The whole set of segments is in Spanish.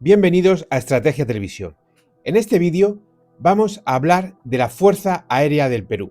Bienvenidos a Estrategia Televisión. En este vídeo vamos a hablar de la Fuerza Aérea del Perú.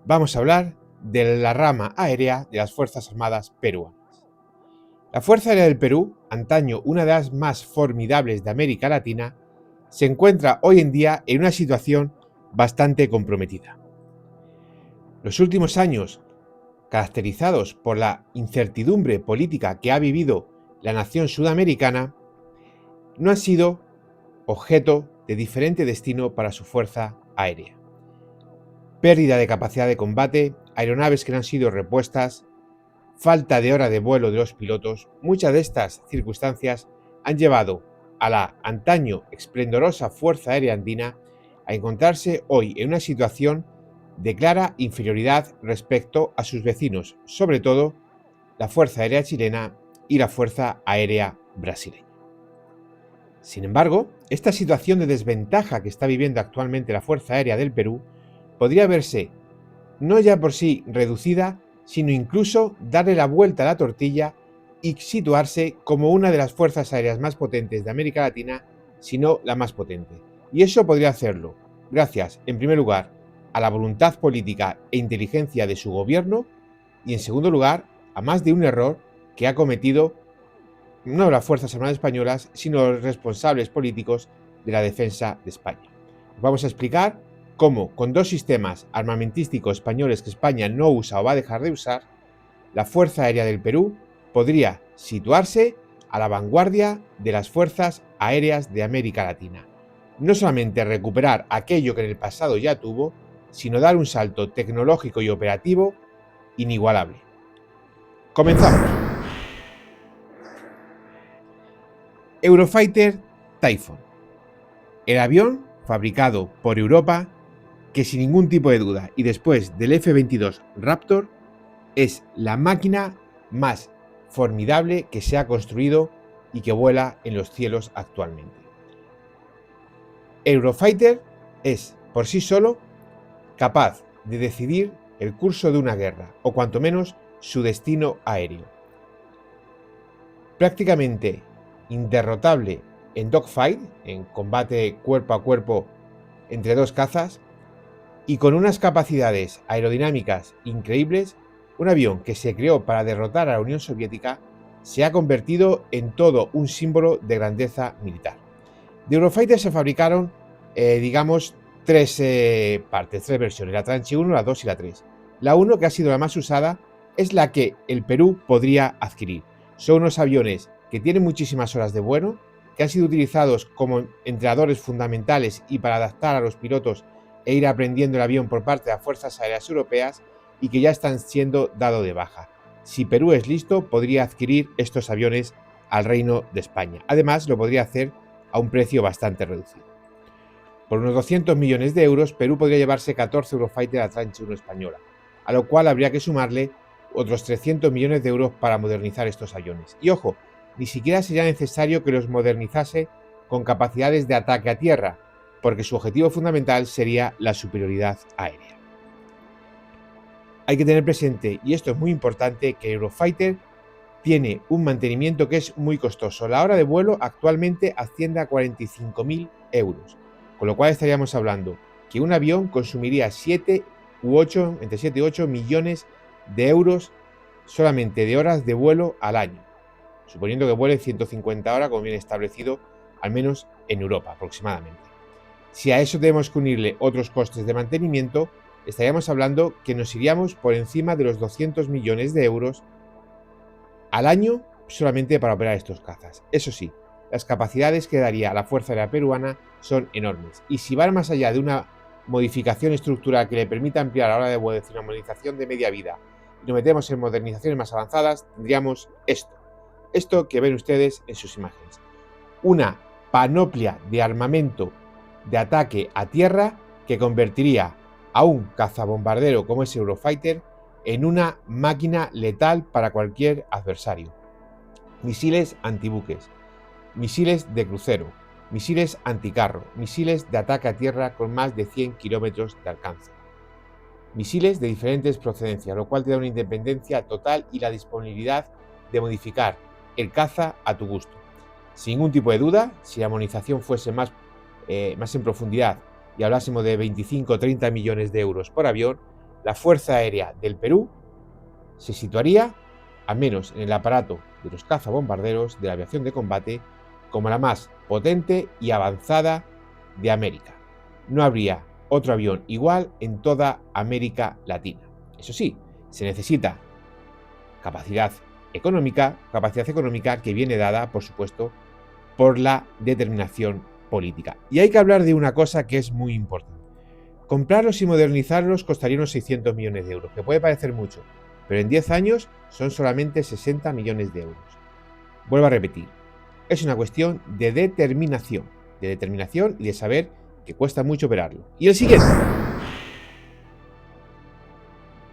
Vamos a hablar de la rama aérea de las Fuerzas Armadas peruanas. La Fuerza Aérea del Perú, antaño una de las más formidables de América Latina, se encuentra hoy en día en una situación bastante comprometida. Los últimos años, caracterizados por la incertidumbre política que ha vivido la nación sudamericana, no han sido objeto de diferente destino para su fuerza aérea. Pérdida de capacidad de combate, aeronaves que no han sido repuestas, falta de hora de vuelo de los pilotos, muchas de estas circunstancias han llevado a la antaño esplendorosa Fuerza Aérea Andina a encontrarse hoy en una situación de clara inferioridad respecto a sus vecinos, sobre todo la Fuerza Aérea Chilena y la Fuerza Aérea Brasileña. Sin embargo, esta situación de desventaja que está viviendo actualmente la Fuerza Aérea del Perú podría verse no ya por sí reducida, sino incluso darle la vuelta a la tortilla y situarse como una de las fuerzas aéreas más potentes de América Latina, si no la más potente. Y eso podría hacerlo gracias, en primer lugar, a la voluntad política e inteligencia de su gobierno y, en segundo lugar, a más de un error que ha cometido no las Fuerzas Armadas españolas, sino los responsables políticos de la defensa de España. Vamos a explicar cómo, con dos sistemas armamentísticos españoles que España no usa o va a dejar de usar, la Fuerza Aérea del Perú podría situarse a la vanguardia de las fuerzas aéreas de América Latina. No solamente recuperar aquello que en el pasado ya tuvo, sino dar un salto tecnológico y operativo inigualable. Comenzamos. Eurofighter Typhoon. El avión fabricado por Europa que sin ningún tipo de duda y después del F-22 Raptor es la máquina más formidable que se ha construido y que vuela en los cielos actualmente. Eurofighter es por sí solo capaz de decidir el curso de una guerra o cuanto menos su destino aéreo. Prácticamente inderrotable en dogfight, en combate cuerpo a cuerpo entre dos cazas, y con unas capacidades aerodinámicas increíbles, un avión que se creó para derrotar a la Unión Soviética se ha convertido en todo un símbolo de grandeza militar. De Eurofighter se fabricaron, tres partes, tres versiones, la Tranche 1, la 2 y la 3. La 1, que ha sido la más usada, es la que el Perú podría adquirir. Son unos aviones que tienen muchísimas horas de vuelo, que han sido utilizados como entrenadores fundamentales y para adaptar a los pilotos e ir aprendiendo el avión por parte de las Fuerzas Aéreas Europeas y que ya están siendo dado de baja. Si Perú es listo, podría adquirir estos aviones al Reino de España. Además, lo podría hacer a un precio bastante reducido. Por unos 200 millones de euros, Perú podría llevarse 14 Eurofighter a Tranche 1 española, a lo cual habría que sumarle otros 300 millones de euros para modernizar estos aviones. Y ojo, ni siquiera sería necesario que los modernizase con capacidades de ataque a tierra, porque su objetivo fundamental sería la superioridad aérea. Hay que tener presente, y esto es muy importante, que Eurofighter tiene un mantenimiento que es muy costoso. La hora de vuelo actualmente asciende a 45.000 euros, con lo cual estaríamos hablando que un avión consumiría entre 7 y 8 millones de euros solamente de horas de vuelo al año, suponiendo que vuele 150 horas como viene establecido, al menos en Europa aproximadamente. Si a eso tenemos que unirle otros costes de mantenimiento, estaríamos hablando que nos iríamos por encima de los 200 millones de euros al año solamente para operar estos cazas. Eso sí, las capacidades que daría a la Fuerza Aérea Peruana son enormes. Y si van más allá de una modificación estructural que le permita ampliar la hora de vuelo, es decir, una modernización de media vida, y nos metemos en modernizaciones más avanzadas, tendríamos esto. Esto que ven ustedes en sus imágenes. Una panoplia de armamento de ataque a tierra que convertiría a un cazabombardero como es Eurofighter en una máquina letal para cualquier adversario. Misiles antibuques, misiles de crucero, misiles anticarro, misiles de ataque a tierra con más de 100 kilómetros de alcance. Misiles de diferentes procedencias, lo cual te da una independencia total y la disponibilidad de modificar el caza a tu gusto. Sin ningún tipo de duda, si la monización fuese más en profundidad y hablásemos de 25 o 30 millones de euros por avión, la Fuerza Aérea del Perú se situaría, al menos en el aparato de los cazabombarderos de la aviación de combate, como la más potente y avanzada de América. No habría otro avión igual en toda América Latina. Eso sí, se necesita capacidad económica que viene dada, por supuesto, por la determinación política. Y hay que hablar de una cosa que es muy importante. Comprarlos y modernizarlos costaría unos 600 millones de euros, que puede parecer mucho, pero en 10 años son solamente 60 millones de euros. Vuelvo a repetir, es una cuestión de determinación y de saber que cuesta mucho operarlo. Y el siguiente,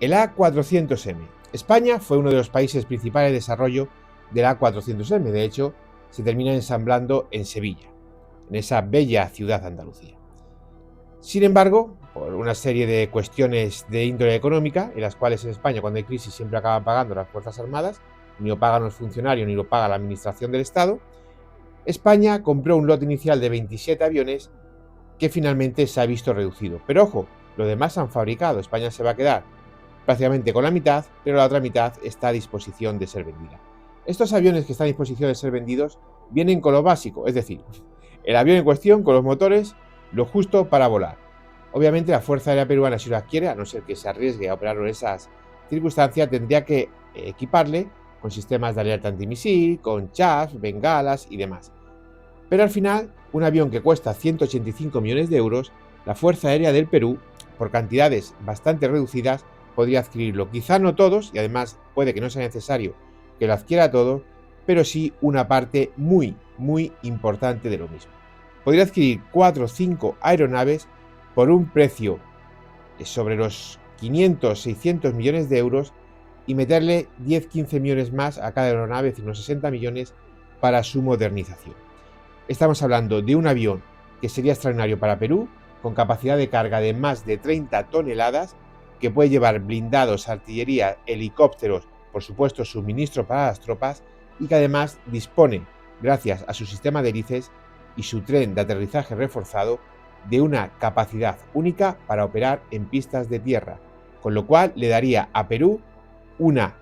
el A400M. España fue uno de los países principales de desarrollo del A400M, de hecho, se termina ensamblando en Sevilla, en esa bella ciudad de Andalucía. Sin embargo, por una serie de cuestiones de índole económica, en las cuales en España cuando hay crisis siempre acaban pagando las Fuerzas Armadas, ni lo pagan los funcionarios ni lo paga la Administración del Estado, España compró un lote inicial de 27 aviones que finalmente se ha visto reducido. Pero ojo, los demás se han fabricado, España se va a quedar prácticamente con la mitad, pero la otra mitad está a disposición de ser vendida. Estos aviones que están a disposición de ser vendidos vienen con lo básico, es decir, el avión en cuestión con los motores, lo justo para volar. Obviamente la Fuerza Aérea Peruana, si lo adquiere, a no ser que se arriesgue a operarlo en esas circunstancias, tendría que equiparle con sistemas de alerta antimisil, con chaff, bengalas y demás. Pero al final, un avión que cuesta 185 millones de euros, la Fuerza Aérea del Perú, por cantidades bastante reducidas, podría adquirirlo. Quizá no todos, y además puede que no sea necesario que lo adquiera todo, pero sí una parte muy importante de lo mismo. Podría adquirir 4 o 5 aeronaves por un precio sobre los 500-600 millones de euros y meterle 10-15 millones más a cada aeronave, es decir, unos 60 millones para su modernización. Estamos hablando de un avión que sería extraordinario para Perú, con capacidad de carga de más de 30 toneladas, que puede llevar blindados, artillería, helicópteros, por supuesto suministro para las tropas, y que además dispone, gracias a su sistema de hélices y su tren de aterrizaje reforzado, de una capacidad única para operar en pistas de tierra, con lo cual le daría a Perú una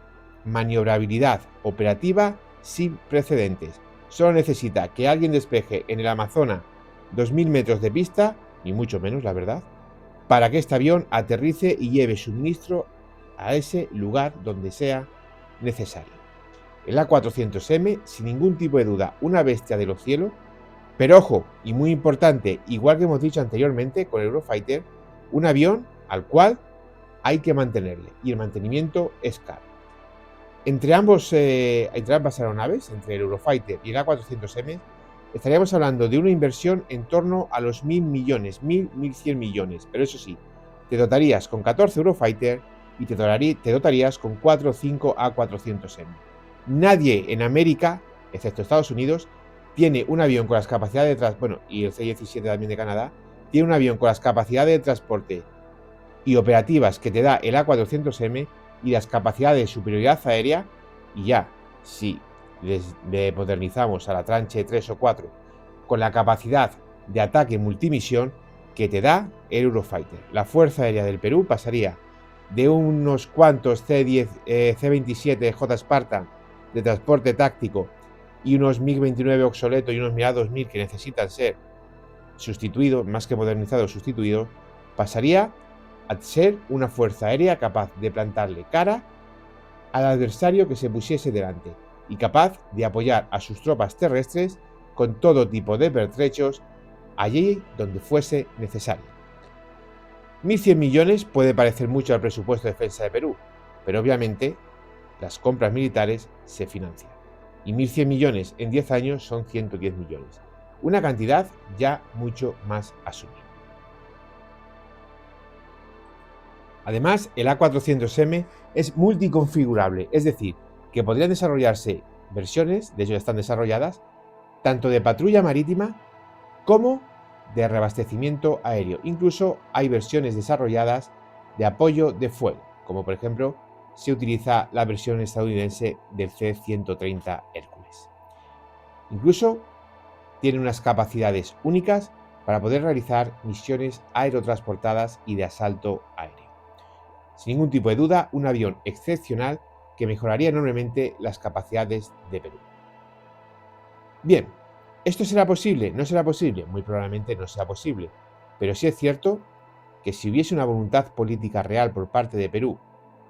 maniobrabilidad operativa sin precedentes. Solo necesita que alguien despeje en el Amazonas 2000 metros de pista, ni mucho menos, la verdad, para que este avión aterrice y lleve suministro a ese lugar donde sea necesario. El A400M, sin ningún tipo de duda, una bestia de los cielos, pero ojo, y muy importante, igual que hemos dicho anteriormente con el Eurofighter, un avión al cual hay que mantenerle, y el mantenimiento es caro. Entre ambas aeronaves, entre el Eurofighter y el A400M, estaríamos hablando de una inversión en torno a los 1.000 millones, 1.100 millones. Pero eso sí, te dotarías con 14 Eurofighter y te dotarías con 4 o 5 A400M. Nadie en América, excepto Estados Unidos, tiene un avión con las capacidades de transporte, y el C-17 también de Canadá, tiene un avión con las capacidades de transporte y operativas que te da el A400M y las capacidades de superioridad aérea, y ya, si le modernizamos a la tranche 3 o 4 con la capacidad de ataque multimisión que te da el Eurofighter. La Fuerza Aérea del Perú pasaría de unos cuantos C-10, C-27 J Spartan de transporte táctico y unos MiG-29 obsoletos y unos Mirage 2000 que necesitan ser sustituidos, más que modernizados, sustituidos, pasaría a ser una fuerza aérea capaz de plantarle cara al adversario que se pusiese delante y capaz de apoyar a sus tropas terrestres con todo tipo de pertrechos allí donde fuese necesario. 1.100 millones puede parecer mucho al presupuesto de defensa de Perú, pero obviamente las compras militares se financian. Y 1.100 millones en 10 años son 110 millones. Una cantidad ya mucho más asumible. Además, el A400M es multiconfigurable, es decir, que podrían desarrollarse versiones, de hecho ya están desarrolladas, tanto de patrulla marítima como de reabastecimiento aéreo. Incluso hay versiones desarrolladas de apoyo de fuego, como por ejemplo se utiliza la versión estadounidense del C-130 Hércules. Incluso tiene unas capacidades únicas para poder realizar misiones aerotransportadas y de asalto aéreo. Sin ningún tipo de duda, un avión excepcional que mejoraría enormemente las capacidades de Perú. Bien, ¿esto será posible? ¿No será posible? Muy probablemente no sea posible, pero sí es cierto que si hubiese una voluntad política real por parte de Perú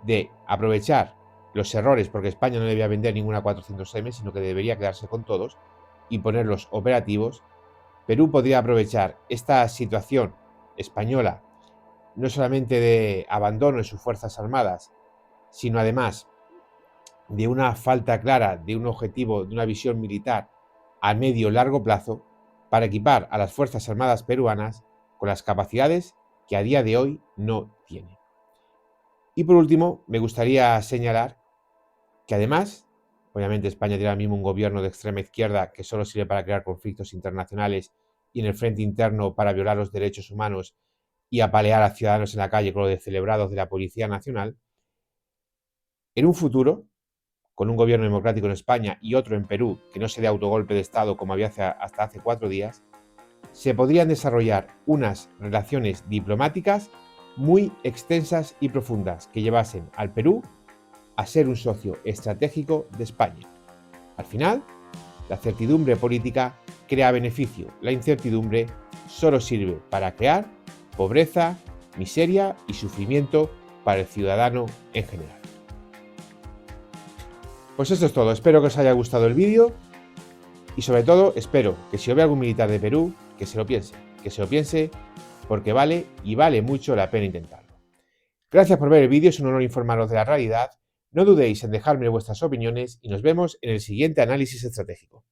de aprovechar los errores, porque España no debía vender ninguna 400M, sino que debería quedarse con todos y ponerlos operativos, Perú podría aprovechar esta situación española, no solamente de abandono en sus fuerzas armadas, sino además de una falta clara de un objetivo, de una visión militar a medio largo plazo, para equipar a las Fuerzas Armadas peruanas con las capacidades que a día de hoy no tienen. Y por último, me gustaría señalar que además, obviamente España tiene ahora mismo un gobierno de extrema izquierda que solo sirve para crear conflictos internacionales y en el frente interno para violar los derechos humanos y apalear a ciudadanos en la calle con lo de celebrados de la Policía Nacional. En un futuro, con un gobierno democrático en España y otro en Perú que no se dé autogolpe de Estado como había hasta hace 4 días, se podrían desarrollar unas relaciones diplomáticas muy extensas y profundas que llevasen al Perú a ser un socio estratégico de España. Al final, la certidumbre política crea beneficio, la incertidumbre solo sirve para crear pobreza, miseria y sufrimiento para el ciudadano en general. Pues esto es todo, espero que os haya gustado el vídeo y sobre todo espero que si os ve algún militar de Perú, que se lo piense porque vale y vale mucho la pena intentarlo. Gracias por ver el vídeo, es un honor informaros de la realidad, no dudéis en dejarme vuestras opiniones y nos vemos en el siguiente análisis estratégico.